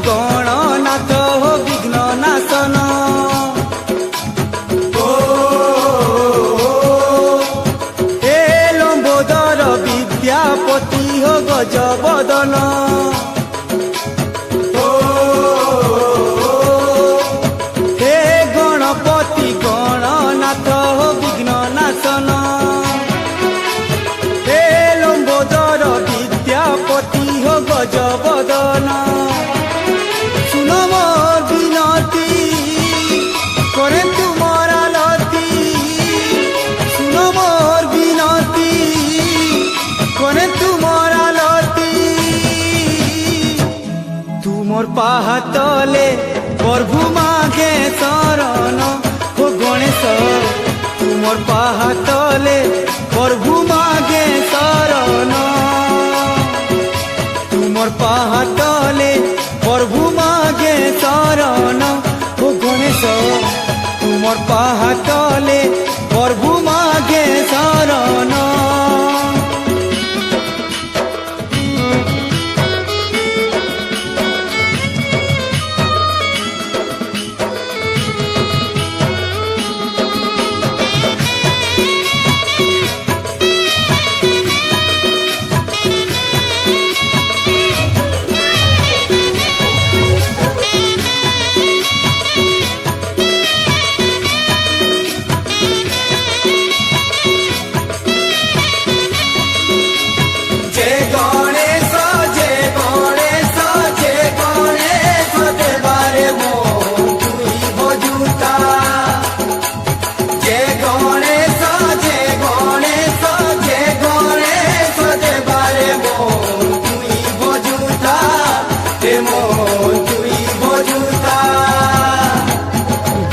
গণনাথ বিঘ্ন নাশন হে লম্বোদর বিদ্যাপতি হো গজবদন হে গণপতি গণনাথ বিঘ্ন নাশন হে লম্বোদর বিদ্যাপতি হো গজবদন মোর পাহাতলে প্রভু মাগে শরণ ও গণেশ তুমর পাহাতলে প্রভু মাগে শরণ তুমর পাহাতলে প্রভু মাগে শরণ ও গণেশ তুমর পাহাতলে প্রভু মাগে শরণ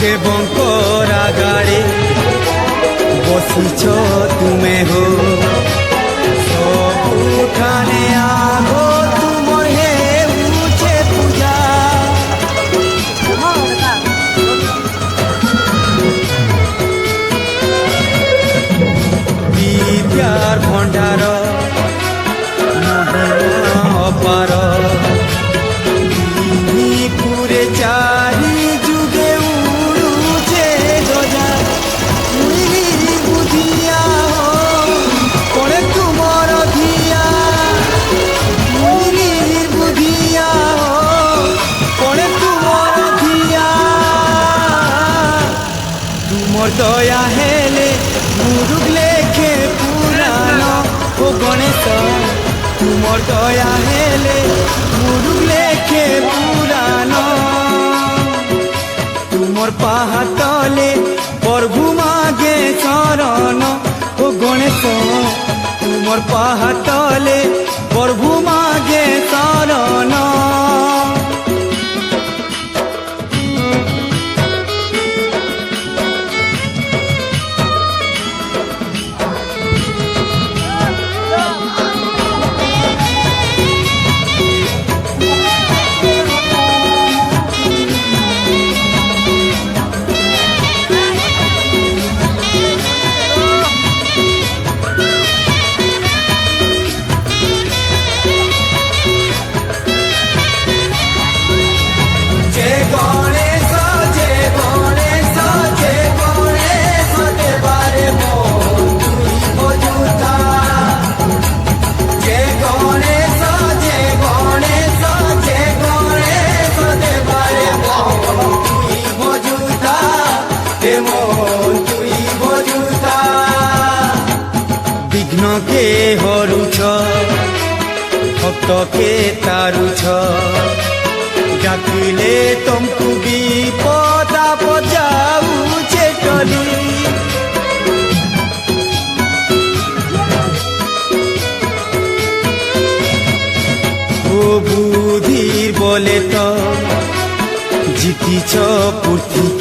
দেবঙ্করা গাড়ে বসিছ তুমি হো সবুঠানে আগো তুমর হে উঠে পূজা বিদ্যার ভণ্ডার অপার পুরে চারি যুগে উড়ুছে গজা বুধিয়া করে তুমর ধিয়া বুধিয়া করে তুমর ধিয়া তুমর দয়া হেলে মুরুগ লেখে পুরাণ ও গণেশ তুমর দয়া হেলে মুরুগ লেখে পুরাণ তুমর পাহাতলে প্রভু মাগে শরণ ও গণেশ তুমর পাহাতলে প্রভু মাগে শরণ বিঘ্নকে হরুছ ভক্তকে তারুছ ডাকিলে তমকু বিপদ আপদ যাউছে টলি ও বুধির বলে তো জিতিছ পৃথিবী।